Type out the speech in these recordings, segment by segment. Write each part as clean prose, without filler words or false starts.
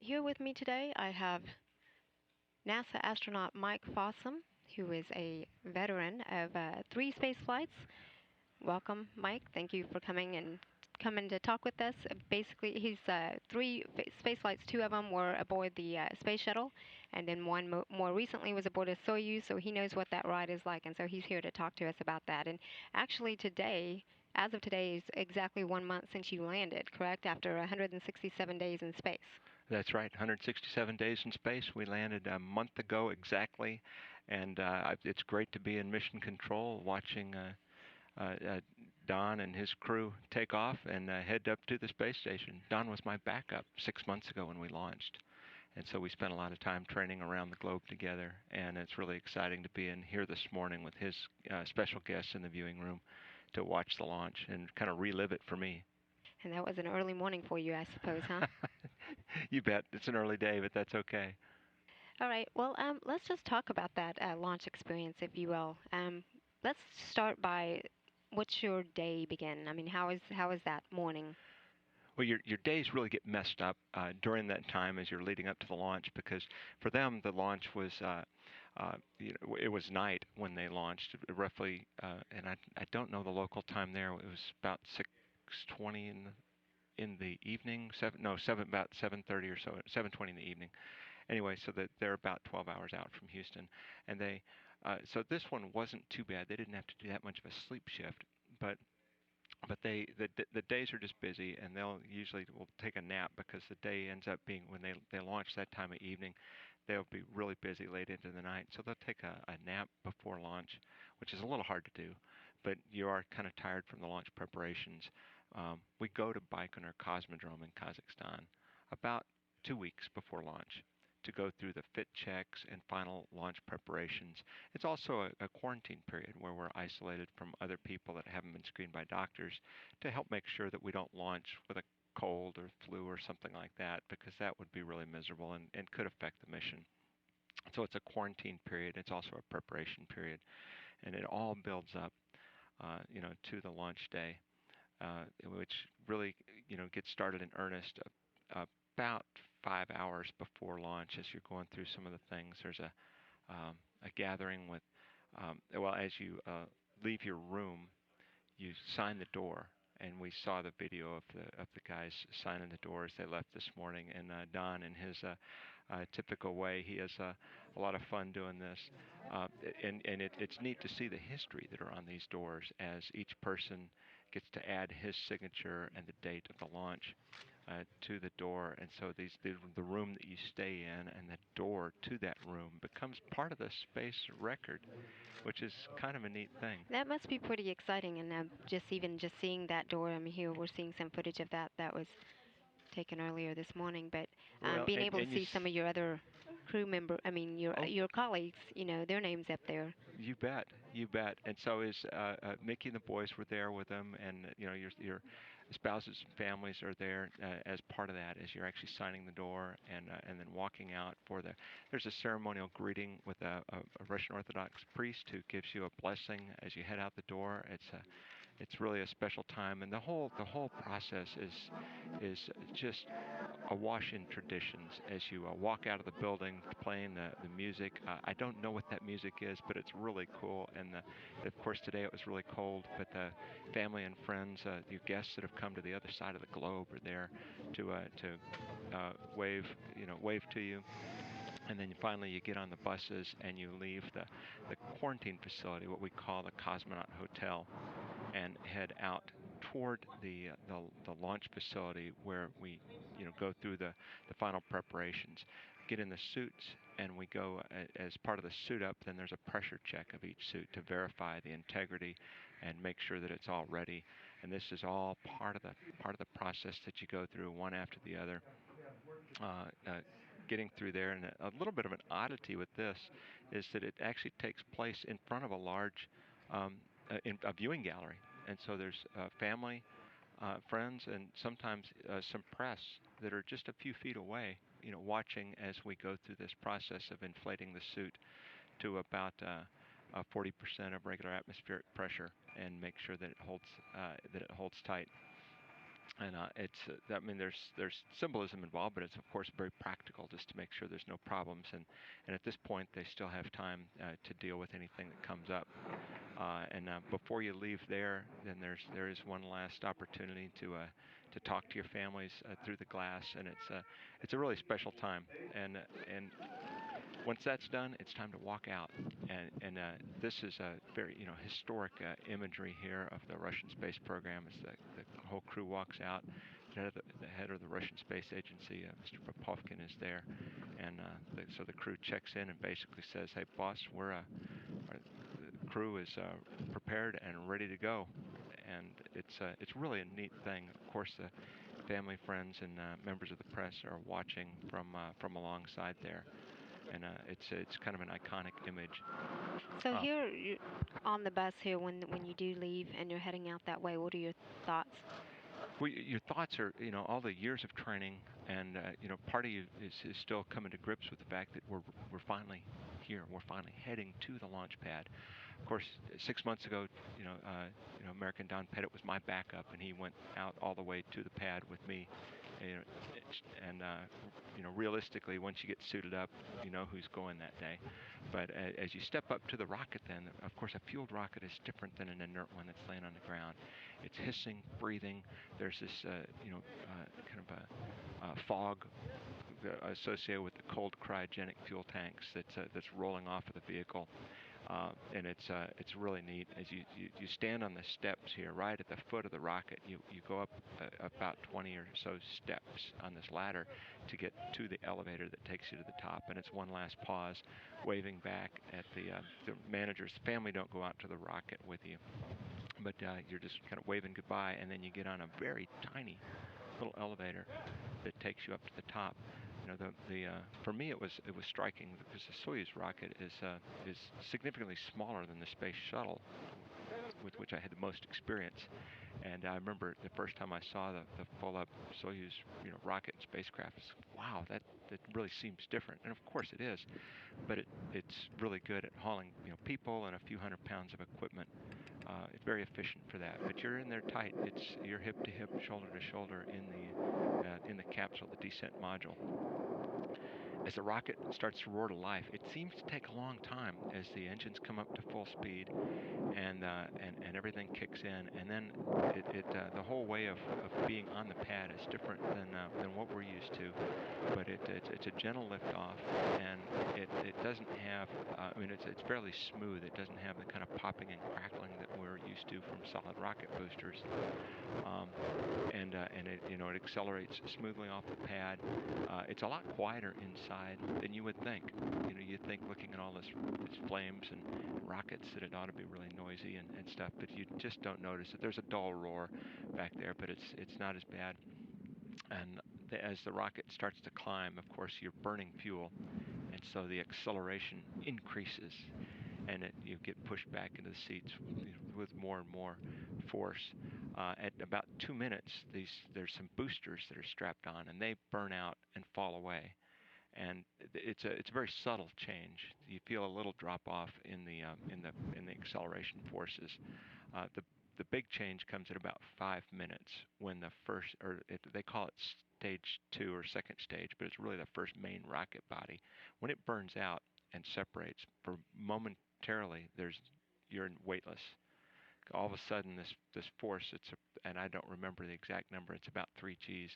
Here with me today, I have NASA astronaut Mike Fossum, who is a veteran of three space flights. Welcome, Mike. Thank you for coming to talk with us. Basically, he's three space flights. Two of them were aboard the space shuttle, and then one more recently was aboard a Soyuz. So he knows what that ride is like, and so he's here to talk to us about that. And actually, as of today, is exactly 1 month since you landed. Correct? After 167 days in space. That's right, 167 days in space. We landed a month ago exactly, and it's great to be in mission control watching Don and his crew take off and head up to the space station. Don was my backup 6 months ago when we launched, and so we spent a lot of time training around the globe together, and it's really exciting to be in here this morning with his special guests in the viewing room to watch the launch and kind of relive it for me. And that was an early morning for you, I suppose, huh? You bet. It's an early day, but that's okay. All right. Well, let's just talk about that launch experience, if you will. Let's start by what's your day begin? I mean, how is that morning? Well, your days really get messed up during that time as you're leading up to the launch because for them the launch was it was night when they launched roughly, and I don't know the local time there. It was about 6:20 in the evening, seven about 7:30 or so, 7:20 in the evening. Anyway, so that they're about 12 hours out from Houston, and so this one wasn't too bad. They didn't have to do that much of a sleep shift, but the days are just busy, and they'll usually will take a nap because the day ends up being when they launch that time of evening, they'll be really busy late into the night, so they'll take a nap before launch, which is a little hard to do, but you are kind of tired from the launch preparations. We go to Baikonur Cosmodrome in Kazakhstan about 2 weeks before launch to go through the fit checks and final launch preparations. It's also a quarantine period where we're isolated from other people that haven't been screened by doctors to help make sure that we don't launch with a cold or flu or something like that, because that would be really miserable and could affect the mission. So it's a quarantine period. It's also a preparation period, and it all builds up, to the launch day, which really, gets started in earnest about 5 hours before launch. As you're going through some of the things, there's a gathering with, well, as you leave your room, you sign the door, and we saw the video of the guys signing the door as they left this morning. And Don, in his typical way, he has a lot of fun doing this, and it's neat to see the history that are on these doors as each person gets to add his signature and the date of the launch to the door, and so the room that you stay in and the door to that room becomes part of the space record, which is kind of a neat thing. That must be pretty exciting, and just seeing that door. I mean, here we're seeing some footage of that was taken earlier this morning. But Well, being and able to and see some of your other crew member, I mean, oh, your colleagues, their names up there. you bet, you bet. And so is Mickey and the boys were there with them, and your spouses and families are there as part of that, as you're actually signing the door and then walking out for there's a ceremonial greeting with a Russian Orthodox priest who gives you a blessing as you head out the door. It's really a special time, and the whole process is just awash in traditions as you walk out of the building playing the music. I don't know what that music is, but it's really cool. And of course, today it was really cold, but the family and friends, your guests that have come to the other side of the globe are there to wave to you. And then finally you get on the buses and you leave the quarantine facility, what we call the Cosmonaut Hotel, and head out toward the launch facility where we go through the final preparations, get in the suits, and we go as part of the suit up. Then there's a pressure check of each suit to verify the integrity and make sure that it's all ready. And this is all part of the process that you go through one after the other. Uh, uh, Getting through there, and a little bit of an oddity with this is that it actually takes place in front of a large in a viewing gallery, and so there's family, friends, and sometimes some press that are just a few feet away, watching as we go through this process of inflating the suit to about 40% of regular atmospheric pressure and make sure that it holds tight. And I mean, there's symbolism involved, but it's of course very practical, just to make sure there's no problems. And at this point, they still have time to deal with anything that comes up. And before you leave there, then there is one last opportunity to talk to your families through the glass, and it's a really special time. And once that's done, it's time to walk out. And this is a very historic imagery here of the Russian space program. As the whole crew walks out. The head of the Russian Space Agency, Mr. Popovkin, is there, and so the crew checks in and basically says, "Hey, boss, the crew is prepared and ready to go." And it's really a neat thing. Of course, the family, friends, and members of the press are watching from alongside there, and it's kind of an iconic image. So Uh, here on the bus here, when you do leave and you're heading out that way, what are your thoughts? well, your thoughts are, all the years of training, and part of you is still coming to grips with the fact that we're finally here. We're finally heading to the launch pad. Of course, 6 months ago, American Don Pettit was my backup, and he went out all the way to the pad with me. You know, and realistically, once you get suited up, you know who's going that day. But as you step up to the rocket, then of course a fueled rocket is different than an inert one that's laying on the ground. It's hissing, breathing. There's this, kind of a fog associated with the cold cryogenic fuel tanks that's rolling off of the vehicle. And it's really neat. As you stand on the steps here, right at the foot of the rocket, you go up about 20 or so steps on this ladder to get to the elevator that takes you to the top. And it's one last pause, waving back at the managers. The family don't go out to the rocket with you, but you're just kind of waving goodbye, and then you get on a very tiny little elevator that takes you up to the top. For me it was striking because the Soyuz rocket is significantly smaller than the space shuttle with which I had the most experience. And I remember the first time I saw the full-up Soyuz rocket and spacecraft. Wow, that really seems different, and of course it is. But it's really good at hauling people and a few hundred pounds of equipment. It's very efficient for that. But you're in there tight. You're hip to hip, shoulder to shoulder in the capsule, the descent module. As the rocket starts to roar to life, it seems to take a long time as the engines come up to full speed, and everything kicks in, and then the whole way of being on the pad is different than what we're used to. But it's a gentle liftoff, and it doesn't have. I mean, it's fairly smooth. It doesn't have the kind of popping and crackling that we're used to from solid rocket boosters. Um, and it accelerates smoothly off the pad. It's a lot quieter inside than you would think. You'd think looking at all these flames and rockets that it ought to be really noisy and stuff, but you just don't notice it. There's a dull roar back there, but it's not as bad. And as the rocket starts to climb, of course, you're burning fuel, and so the acceleration increases, and you get pushed back into the seats with more and more force. At about 2 minutes, there's some boosters that are strapped on, and they burn out and fall away. And it's a very subtle change. You feel a little drop off in the acceleration forces. The big change comes at about 5 minutes when the first, they call it stage two or second stage, but it's really the first main rocket body. When it burns out and separates for momentarily, you're weightless. All of a sudden, this force, and I don't remember the exact number. It's about 3 Gs,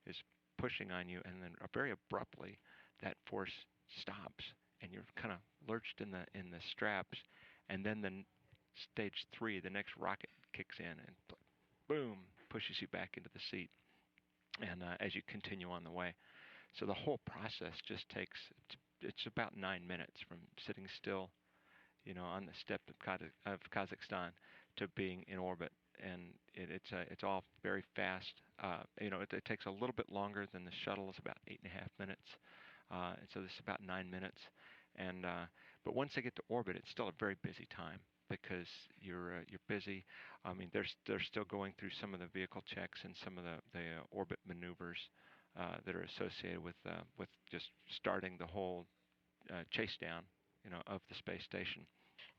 is pushing on you, and then very abruptly, that force stops, and you're kind of lurched in the straps, and then stage three, the next rocket kicks in, and boom, pushes you back into the seat, and as you continue on the way. So the whole process just takes, it's about 9 minutes from sitting still, on the steppe of Kazakhstan to being in orbit, and it's all very fast. It takes a little bit longer than the shuttle. It's about 8.5 minutes, and so this is about 9 minutes. And but once they get to orbit, it's still a very busy time because you're busy. I mean, they're still going through some of the vehicle checks and some of the orbit maneuvers that are associated with just starting the whole chase down, of the space station.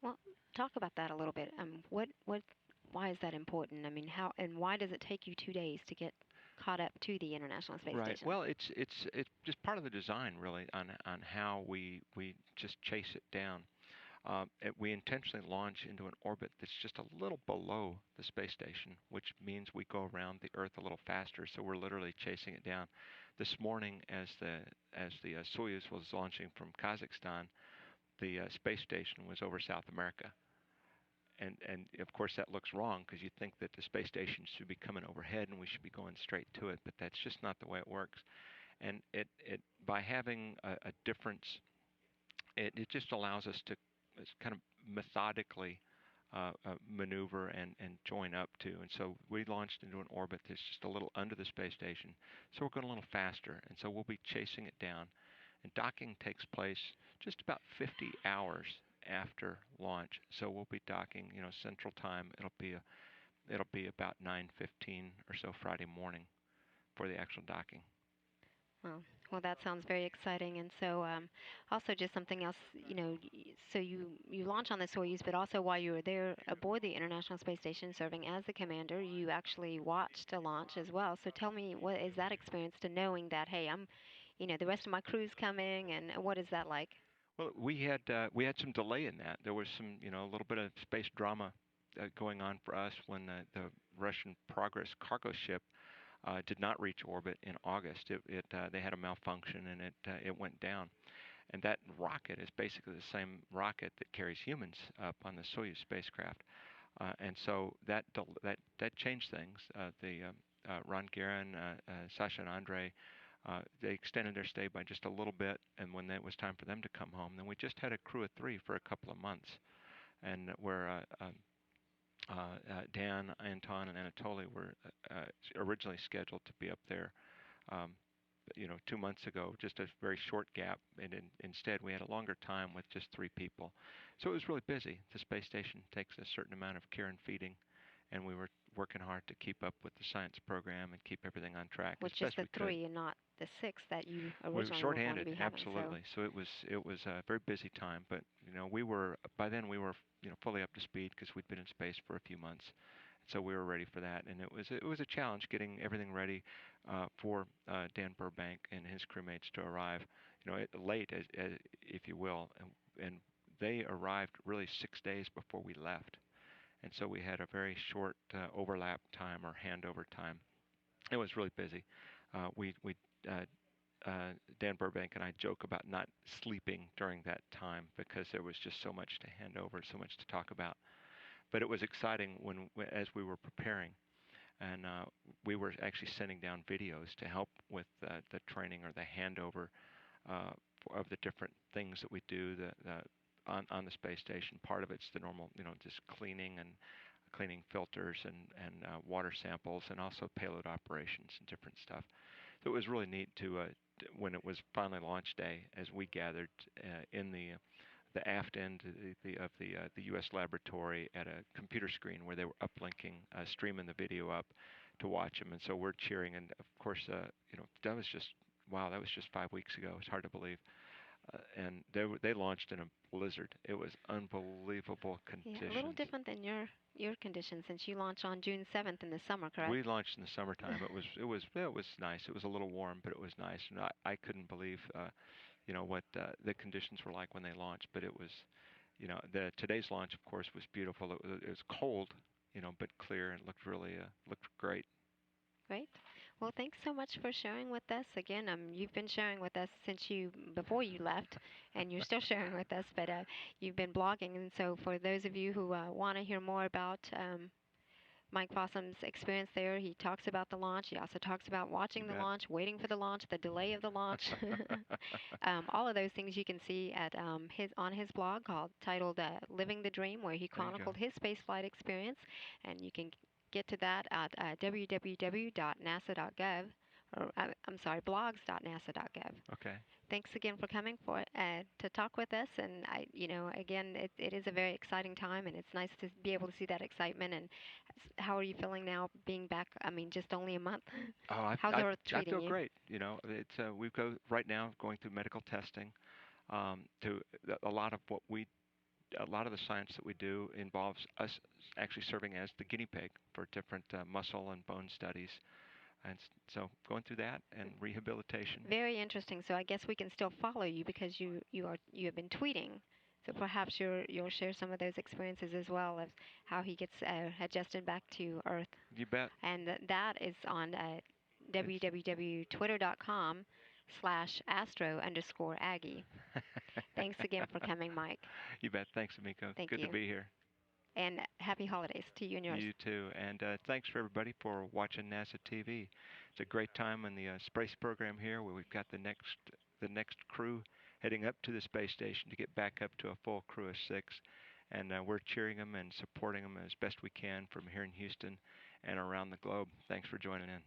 Well, talk about that a little bit. What Why is that important? I mean, how and why does it take you 2 days to get caught up to the International Space Right. Station? Well, it's just part of the design, really, on how we just chase it down. We intentionally launch into an orbit that's just a little below the space station, which means we go around the Earth a little faster. So we're literally chasing it down. This morning, as the Soyuz was launching from Kazakhstan, the space station was over South America. And of course that looks wrong because you think that the space station should be coming overhead and we should be going straight to it, but that's just not the way it works. And it by having a difference, it just allows us to kind of methodically maneuver and join up to. And so we launched into an orbit that's just a little under the space station, so we're going a little faster, and so we'll be chasing it down. And docking takes place just about 50 hours after launch. So we'll be docking, Central Time. It'll be about 9:15 or so Friday morning for the actual docking. Well, well, that sounds very exciting. And so, also just something else, so you launch on the Soyuz, but also while you were there aboard the International Space Station, serving as the commander, you actually watched a launch as well. So tell me, what is that experience to knowing that, hey, the rest of my crew's coming, and what is that like? Well, we had some delay in that. There was some, a little bit of space drama going on for us when the Russian Progress cargo ship did not reach orbit in August. They had a malfunction and it went down. And that rocket is basically the same rocket that carries humans up on the Soyuz spacecraft. And so that changed things. The Ron Guerin, Sasha and Andre, they extended their stay by just a little bit, and when it was time for them to come home, then we just had a crew of three for a couple of months, and where Dan, Anton, and Anatoly were originally scheduled to be up there, um, 2 months ago, just a very short gap, and instead we had a longer time with just three people. So it was really busy. The space station takes a certain amount of care and feeding, and we were working hard to keep up with the science program and keep everything on track as With just best the we could. three and not the six that you We were originally were going to shorthanded, be having. So, absolutely. So it was a very busy time, but we were by then we were fully up to speed because we'd been in space for a few months, so we were ready for that. And it was a challenge getting everything ready for Dan Burbank and his crewmates to arrive, late as if you will, and they arrived really 6 days before we left, and so we had a very short overlap time or handover time. It was really busy. We uh, Dan Burbank and I joke about not sleeping during that time because there was just so much to hand over, so much to talk about. But it was exciting as we were preparing, and we were actually sending down videos to help with the training or the handover of the different things that we do on the space station. Part of it's the normal, just cleaning filters and water samples, and also payload operations and different stuff. So it was really neat when it was finally launch day, as we gathered in the aft end of the U.S. laboratory at a computer screen where they were uplinking, streaming the video up to watch them, and so we're cheering. And of course, that was just wow. That was just 5 weeks ago. It's hard to believe. And they launched in a blizzard. It was unbelievable yeah, a little conditions. different than your conditions since you launch on June 7th in the summer, correct? We launched in the summertime. It was nice. It was a little warm, but it was nice. And I couldn't believe what the conditions were like when they launched. But it was, the today's launch, of course, was beautiful. It was cold, but clear, and looked great. Great. Well, thanks so much for sharing with us. Again, you've been sharing with us since before you left, and you're still sharing with us. But you've been blogging, and so for those of you who want to hear more about Mike Fossum's experience there, he talks about the launch. He also talks about You watching the bet. launch, waiting for the launch, the delay of the launch. All of those things you can see at his blog titled "Living the Dream," where he There you go. chronicled his spaceflight experience, and you can get to that at www.nasa.gov, or I'm sorry, blogs.nasa.gov. Okay. Thanks again for coming to talk with us. And again, it is a very exciting time, and it's nice to be able to see that excitement. And how are you feeling now, being back? I mean, just only a month. Oh, How's Earth I treating feel you? great. It's right now going through medical testing. To a lot of what we a lot of the science that we do involves us actually serving as the guinea pig for different muscle and bone studies. And so going through that and rehabilitation. Very interesting. So I guess we can still follow you because you have been tweeting. So perhaps you'll share some of those experiences as well as how he gets adjusted back to Earth. You bet. And that is on www.twitter.com/astro_Aggie. Thanks again for coming, Mike. You bet. Thanks, Amiko. Thank Good to you. be here. And happy holidays to you and yours. You too. And thanks for everybody for watching NASA TV. It's a great time in the space program here, where we've got the next crew heading up to the space station to get back up to a full crew of 6. And we're cheering them and supporting them as best we can from here in Houston and around the globe. Thanks for joining in.